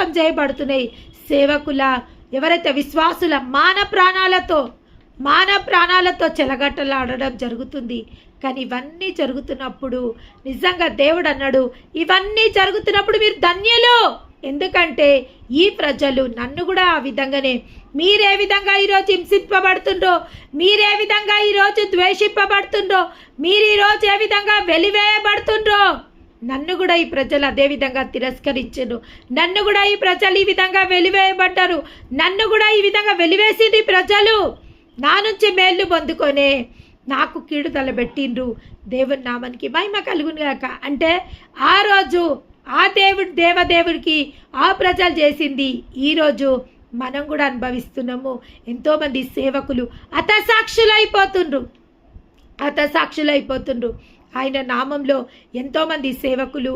ధ్వంసం చేయబడుతున్నాయి. సేవకుల ఎవరైతే విశ్వాసుల మాన ప్రాణాలతో చెలగట్టలాడడం జరుగుతుంది. కానీ ఇవన్నీ జరుగుతున్నప్పుడు నిజంగా దేవుడు అన్నాడు, ఇవన్నీ జరుగుతున్నప్పుడు మీరు ధన్యులు. ఎందుకంటే ఈ ప్రజలు నన్ను కూడా ఆ విధంగానే, మీరే విధంగా ఈరోజు హింసింపబడుతుండ్రో, మీరే విధంగా ఈరోజు ద్వేషింపబడుతుండ్రో, మీరు ఈరోజు ఏ విధంగా వెలివేయబడుతుండ్రో, నన్ను కూడా ఈ ప్రజలు అదే విధంగా తిరస్కరించారు. నన్ను కూడా ఈ ప్రజలు ఈ విధంగా వెలివేయబడ్డారు. నన్ను కూడా ఈ విధంగా వెలివేసింది ఈ ప్రజలు. నా నుంచి మేళ్ళు పొందుకొనే నాకు కీడు తలబెట్టిండ్రు. దేవుని నామానికి మహిమ కలుగును గాక. అంటే ఆ రోజు ఆ దేవదేవుడికి ఆ ప్రజలు చేసింది ఈరోజు మనం కూడా అనుభవిస్తున్నాము. ఎంతోమంది సేవకులు హతసాక్షులైపోతుండ్రు. ఆయన నామంలో ఎంతోమంది సేవకులు